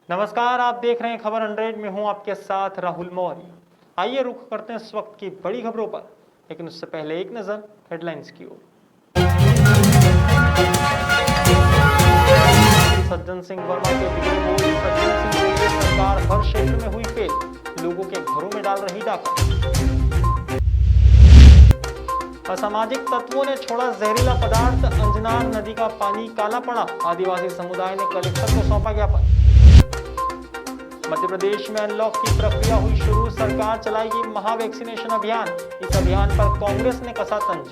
नमस्कार, आप देख रहे हैं खबर 100 में हूं आपके साथ राहुल मौर्य। आइए रुख करते हैं इस वक्त की बड़ी खबरों पर, लेकिन उससे पहले एक नजर हेडलाइंस की ओर। सज्जन सिंह वर्मा के बिगड़े बोल, सज्जन सिंह बोले सरकार हर क्षेत्र में हुई फेल, लोगों के घरों में डाल रही डाका। असामाजिक तत्वों ने छोड़ा जहरीला पदार्थ, अंजनार नदी का पानी काला पड़ा, आदिवासी समुदाय ने कलेक्टर को सौंपा ज्ञापन। मध्य प्रदेश में अनलॉक की प्रक्रिया हुई शुरू, सरकार चलाएगी महा वैक्सीनेशन अभियान, इस अभियान पर कांग्रेस ने कसा तंज।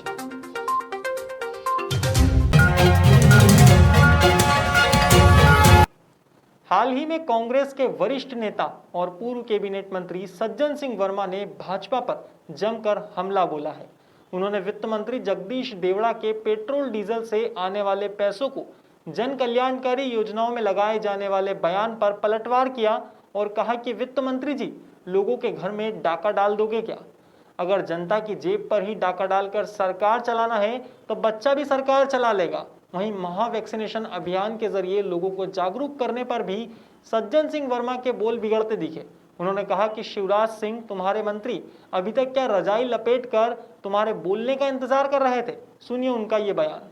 हाल ही में कांग्रेस के वरिष्ठ नेता और पूर्व कैबिनेट मंत्री सज्जन सिंह वर्मा ने भाजपा पर जमकर हमला बोला है। उन्होंने वित्त मंत्री जगदीश देवड़ा के पेट्रोल डीजल से आने वाले पैसों को जन कल्याणकारी योजनाओं में लगाए जाने वाले बयान पर पलटवार किया और कहा कि वित्त मंत्री जी, लोगों के घर में डाका डाल दोगे क्या? अगर जनता की जेब पर ही डाका डालकर सरकार चलाना है तो बच्चा भी सरकार चला लेगा। वहीं महा वैक्सीनेशन अभियान के जरिए लोगों को जागरूक करने पर भी सज्जन सिंह वर्मा के बोल बिगड़ते दिखे। उन्होंने कहा कि शिवराज सिंह तुम्हारे मंत्री अभी तक क्या रजाई लपेट कर तुम्हारे बोलने का इंतजार कर रहे थे? सुनिए उनका ये बयान।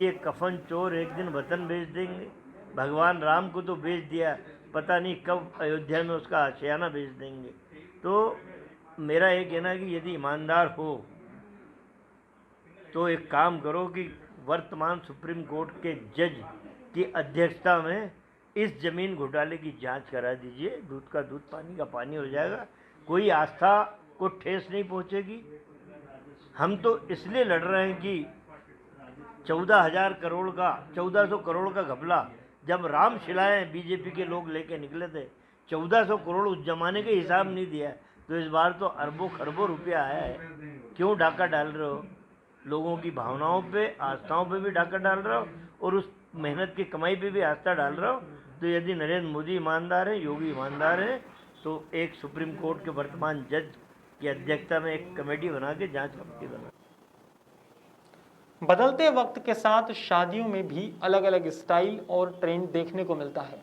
ये कफन चोर एक दिन वतन बेच देंगे। भगवान राम को तो बेच दिया, पता नहीं कब अयोध्या में उसका आशियाना बेच देंगे। तो मेरा ये कहना है कि यदि ईमानदार हो तो एक काम करो कि वर्तमान सुप्रीम कोर्ट के जज की अध्यक्षता में इस जमीन घोटाले की जांच करा दीजिए। दूध का दूध, पानी का पानी हो जाएगा, कोई आस्था को ठेस नहीं पहुंचेगी। हम तो इसलिए लड़ रहे हैं कि 14,000 करोड़ का 1400 करोड़ का घपला जब राम शिलाएं बीजेपी के लोग लेके निकले थे, 1400 करोड़ उस जमाने के हिसाब नहीं दिया, तो इस बार तो अरबों खरबों रुपया आया है। क्यों डाका डाल रहे हो? लोगों की भावनाओं पे, आस्थाओं पे भी डाका डाल रहे हो और उस मेहनत की कमाई पे भी आस्था डाल रहे हो। तो यदि नरेंद्र मोदी ईमानदार है, योगी ईमानदार है, तो एक सुप्रीम कोर्ट के वर्तमान जज की अध्यक्षता में एक कमेटी बना के जांच कमेटी बना। बदलते वक्त के साथ शादियों में भी अलग अलग स्टाइल और ट्रेंड देखने को मिलता है।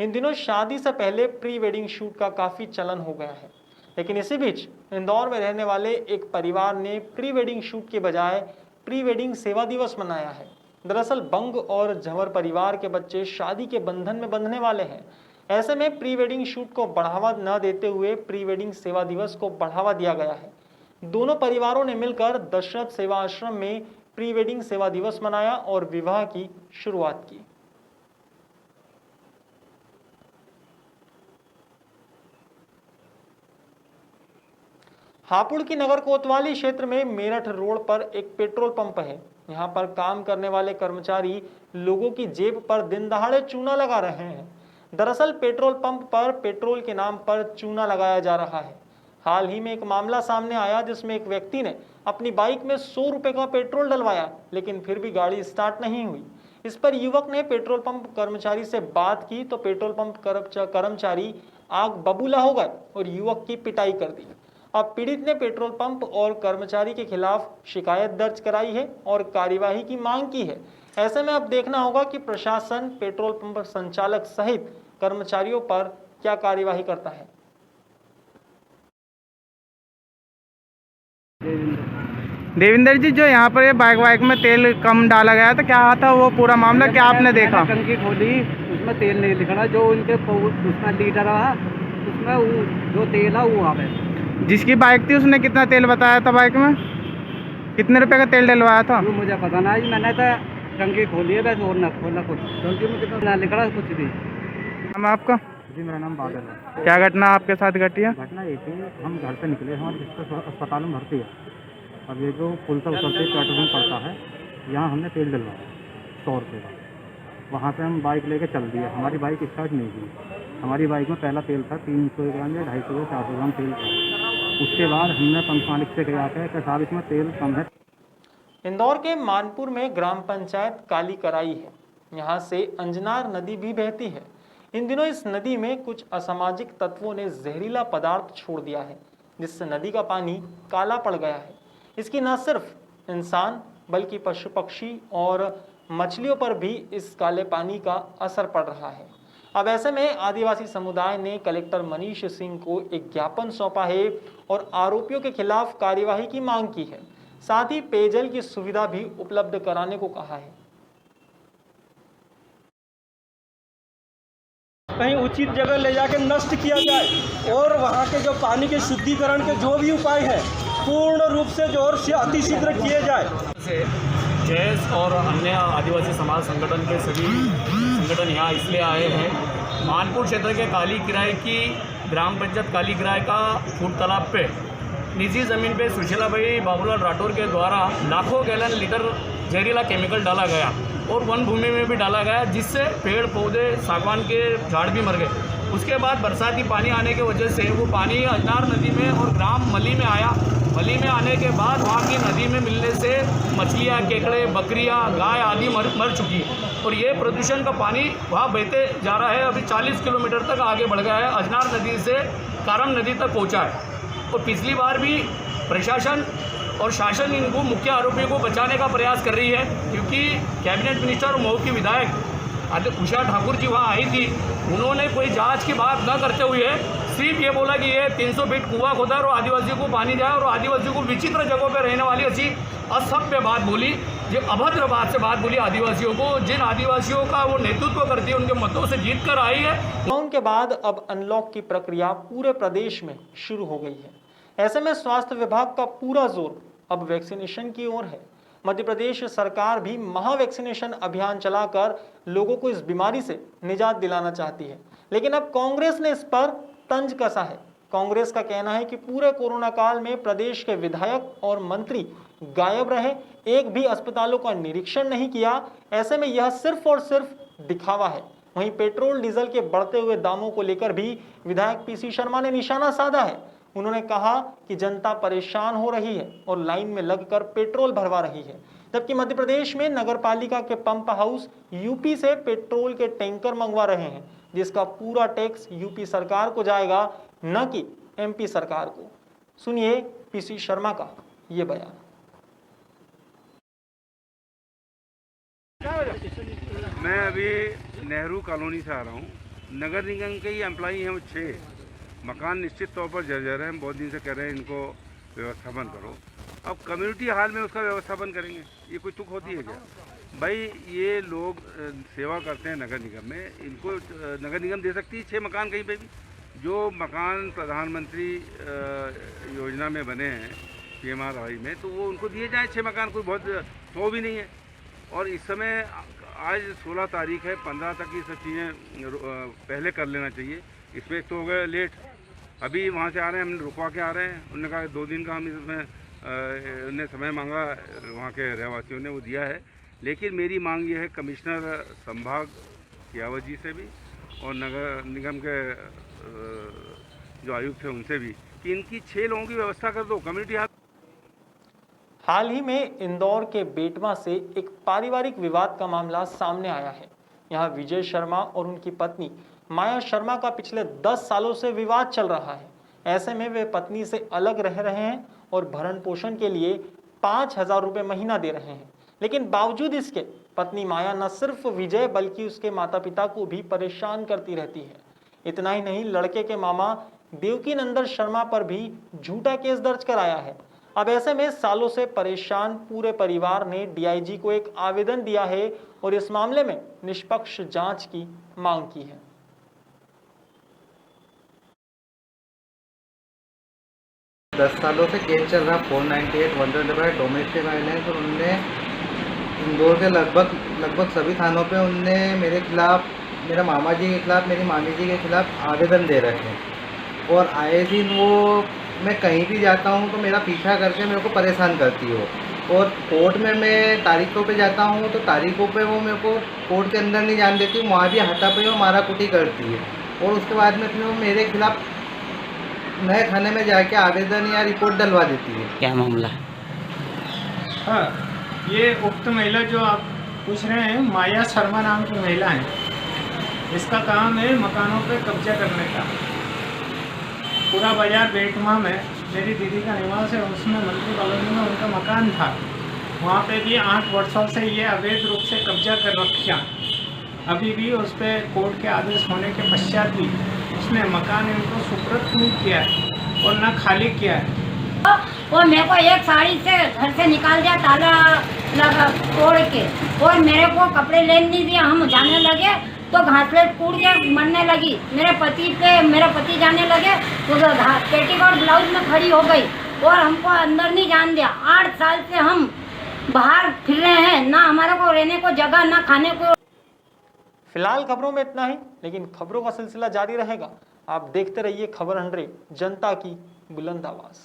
इन दिनों शादी से पहले प्री वेडिंग शूट का काफी चलन हो गया है, लेकिन इसी बीच इंदौर में रहने वाले एक परिवार ने प्री वेडिंग शूट के बजाय प्री वेडिंग सेवा दिवस मनाया है। दरअसल बंग और झंवर परिवार के बच्चे शादी के बंधन में बंधने वाले हैं। ऐसे में प्री वेडिंग शूट को बढ़ावा न देते हुए प्री वेडिंग सेवा दिवस को बढ़ावा दिया गया है। दोनों परिवारों ने मिलकर दशरथ सेवा आश्रम में प्री वेडिंग सेवा दिवस मनाया और विवाह की शुरुआत की। हापुड़ की नगर कोतवाली क्षेत्र में मेरठ रोड पर एक पेट्रोल पंप है। यहां पर काम करने वाले कर्मचारी लोगों की जेब पर दिन दहाड़े चूना लगा रहे हैं। दरअसल पेट्रोल पंप पर पेट्रोल के नाम पर चूना लगाया जा रहा है। हाल ही में एक मामला सामने आया जिसमें एक व्यक्ति ने अपनी बाइक में 100 रुपए का पेट्रोल डलवाया, लेकिन फिर भी गाड़ी स्टार्ट नहीं हुई। इस पर युवक ने पेट्रोल पंप कर्मचारी से बात की तो पेट्रोल पंप कर्मचारी आग बबूला हो गए और युवक की पिटाई कर दी। अब पीड़ित ने पेट्रोल पंप और कर्मचारी के खिलाफ शिकायत दर्ज कराई है और कार्यवाही की मांग की है। ऐसे में अब देखना होगा कि प्रशासन पेट्रोल पंप संचालक सहित कर्मचारियों पर क्या कार्यवाही करता है। देवेंद्र जी, जो यहाँ पर ये बाइक में तेल कम डाला गया था, क्या था वो पूरा मामला? क्या आपने देखा? टंकी खोली, उसमें तेल नहीं दिखा। जो उनके उसमें लीटर है, उसमें जो तेल है वो आवे। जिसकी बाइक थी उसने कितना तेल बताया था? बाइक में कितने रुपए का तेल डलवाया था? वो मुझे पता नहीं, मैंने तो टंकी खोली है बस, और ना खोला कुछ। टंकी में कितना ना लिखा कुछ भी। नाम आपका? जी, मेरा नाम बादल है। क्या घटना आपके साथ घटी है? घटना ये थी, हम घर से निकले, हमारे रिश्ते अस्पताल में भर्ती है। अब ये जो पुल से उतरते पेट्रोल पंप पड़ता है, यहाँ हमने तेल डलवाया 100 रुपये का। वहाँ से हम बाइक लेके चल दिए। हमारी बाइक स्टार्ट नहीं हुई। हमारी बाइक में पहला तेल था 300 ग्राम या 250 या 400 ग्राम तेल था। उसके बाद हमने पंप मालिक से कहा कि साहब इसमें तेल कम है। इंदौर के मानपुर में ग्राम पंचायत काली कराई है। यहाँ से अंजनार नदी भी बहती है। इन दिनों इस नदी में कुछ असामाजिक तत्वों ने जहरीला पदार्थ छोड़ दिया है, जिससे नदी का पानी काला पड़ गया है। इसकी न सिर्फ इंसान बल्कि पशु पक्षी और मछलियों पर भी इस काले पानी का असर पड़ रहा है। अब ऐसे में आदिवासी समुदाय ने कलेक्टर मनीष सिंह को एक ज्ञापन सौंपा है और आरोपियों के खिलाफ कार्यवाही की मांग की है। साथ ही पेयजल की सुविधा भी उपलब्ध कराने को कहा है। कहीं उचित जगह ले जाकर नष्ट किया जाए और वहाँ के जो पानी के शुद्धिकरण के जो भी उपाय है पूर्ण रूप से जो और अतिशीघ्र किए जाए। जैस और अन्य आदिवासी समाज संगठन के सभी संगठन यहाँ इसलिए आए हैं। मानपुर क्षेत्र के काली किराए की ग्राम पंचायत काली किराए का फूड तालाब पे निजी ज़मीन पे सुशीलाबाई बाबूलाल राठौर के द्वारा लाखों गैलन लीटर जहरीला केमिकल डाला गया और वन भूमि में भी डाला गया, जिससे पेड़ पौधे सागवान के झाड़ भी मर गए। उसके बाद बरसाती पानी आने की वजह से वो पानी अजनार नदी में और ग्राम मली में आया। मली में आने के बाद वहाँ की नदी में मिलने से मछलियाँ, केकड़े, बकरियाँ, गाय आदि मर चुकी और ये प्रदूषण का पानी वहाँ बहते जा रहा है। अभी 40 किलोमीटर तक आगे बढ़ गया है, अजनार नदी से कारम नदी तक पहुँचा है। और पिछली बार भी प्रशासन और शासन इनको मुख्य आरोपियों को बचाने का प्रयास कर रही है, क्योंकि कैबिनेट मिनिस्टर और मऊ की विधायक उषा ठाकुर जी वहाँ आई थी। उन्होंने कोई जांच की बात न करते हुए सिर्फ ये बोला कि ये 300 फीट कुआं खोदा और आदिवासियों को पानी जाए और आदिवासियों को विचित्र जगहों पर रहने वाली अच्छी असभ्य बात बोली, जो अभद्र बात से बात बोली आदिवासियों को, जिन आदिवासियों का वो नेतृत्व करती है, उनके मतों से जीत कर आई है। लॉकडाउन के बाद अब अनलॉक की प्रक्रिया पूरे प्रदेश में शुरू हो गई है। ऐसे में स्वास्थ्य विभाग का पूरा जोर अब वैक्सीनेशन की ओर है। मध्य प्रदेश सरकार भी महावैक्सीनेशन अभियान चलाकर लोगों को इस बीमारी से निजात दिलाना चाहती है, लेकिन अब कांग्रेस ने इस पर तंज कसा है। कांग्रेस का कहना है कि पूरे कोरोना काल में प्रदेश के विधायक और मंत्री गायब रहे, एक भी अस्पतालों का निरीक्षण नहीं किया। ऐसे में यह सिर्फ और सिर्फ दिखावा है। वहीं पेट्रोल डीजल के बढ़ते हुए दामों को लेकर भी विधायक पीसी शर्मा ने निशाना साधा है। उन्होंने कहा कि जनता परेशान हो रही है और लाइन में लगकर पेट्रोल भरवा रही है, जबकि मध्य प्रदेश में नगरपालिका के पंप हाउस यूपी से पेट्रोल के टैंकर मंगवा रहे हैं, जिसका पूरा टैक्स यूपी सरकार को जाएगा, न कि एमपी सरकार को। सुनिए पीसी शर्मा का ये बयान। मैं अभी नेहरू कॉलोनी से आ रहा हूँ। नगर निगम के ही एम्प्लॉई हैं, वो 6 मकान निश्चित तौर पर जर्जर हैं। हम बहुत दिन से कह रहे हैं इनको व्यवस्थापन करो। अब कम्युनिटी हॉल में उसका व्यवस्थापन करेंगे, ये कोई तुक होती है क्या भाई? ये लोग सेवा करते हैं नगर निगम में, इनको नगर निगम दे सकती है 6 मकान कहीं पे भी। जो मकान प्रधानमंत्री योजना में बने हैं PMRY में, तो वो उनको दिए जाएँ 6 मकान, कोई बहुत 100 भी नहीं है। और इस समय आज 16 तारीख है, 15 तक ये सब चीज़ें पहले कर लेना चाहिए। इसमें एक तो हो गया लेट, अभी वहाँ से आ रहे हैं, हम रुकवा के आ रहे हैं। उन्होंने कहा 2 दिन का हम इसमें उन्हें समय मांगा, वहाँ के रहवासियों ने वो दिया है। लेकिन मेरी मांग ये है कमिश्नर संभाग यावत जी से भी और नगर निगम के जो आयुक्त हैं उनसे भी, कि इनकी 6 लोगों की व्यवस्था कर दो कम्युनिटी हॉल। हाल ही में इंदौर के बेटवा से एक पारिवारिक विवाद का मामला सामने आया है। यहाँ विजय शर्मा और उनकी पत्नी माया शर्मा का पिछले 10 सालों से विवाद चल रहा है। ऐसे में वे पत्नी से अलग रह रहे हैं और भरण पोषण के लिए 5,000 रुपये महीना दे रहे हैं, लेकिन बावजूद इसके पत्नी माया न सिर्फ विजय बल्कि उसके माता पिता को भी परेशान करती रहती है। इतना ही नहीं, लड़के के मामा देवकी नंदन शर्मा पर भी झूठा केस दर्ज कराया है। अब ऐसे में सालों से परेशान पूरे परिवार ने DIG को एक आवेदन दिया है और इस मामले में निष्पक्ष जांच की मांग की है। दस सालों से केस चल रहा 498 125 डोमेस्टिक वायलेंस, और उनने इंदौर के लगभग सभी थानों पे उनने मेरे खिलाफ, मेरे मामा जी के खिलाफ, मेरी मामी जी के खिलाफ आवेदन दे रखे हैं। और आए दिन वो, मैं कहीं भी जाता हूँ तो मेरा पीछा करके मेरे को परेशान करती हो। और कोर्ट में मैं तारीखों पे जाता हूँ तो तारीखों पे वो मेरे को कोर्ट के अंदर नहीं जाने देती, वहाँ भी हाथापाई और माराकुटी करती है। और उसके बाद में फिर वो मेरे खिलाफ नए थाने में जाके आवेदन या रिपोर्ट डलवा देती है। क्या मामला? हाँ, ये उक्त महिला जो आप पूछ रहे हैं, माया शर्मा नाम की महिला है। इसका काम है मकानों पे कब्जा करने का। पूरा बाजार बेटमा में मेरी दीदी का निवास है, उसमें मंत्री कॉलोनी में उनका मकान था। वहाँ पे भी 8 वर्षों से ये अवैध रूप से कब्जा कर रखा। अभी भी उस पर कोर्ट के आदेश होने के पश्चात भी उसने मकान इनको सुपुर्द नहीं किया है और न खाली किया है। वो मेरे को एक साड़ी से घर से निकाल दिया, ताला लगा तोड़ के, और मेरे को कपड़े लेने नहीं दिया। हम जाने लगे तो घासलेट कूद के मरने लगी। मेरा पति जाने लगे तो पेटीकोट ब्लाउज में खड़ी हो गई और हमको अंदर नहीं जान दिया। 8 साल से हम बाहर फिर रहे हैं, ना हमारे को रहने को जगह, ना खाने को। फिलहाल खबरों में इतना ही, लेकिन खबरों का सिलसिला जारी रहेगा। आप देखते रहिए खबर 100, जनता की बुलंद आवाज।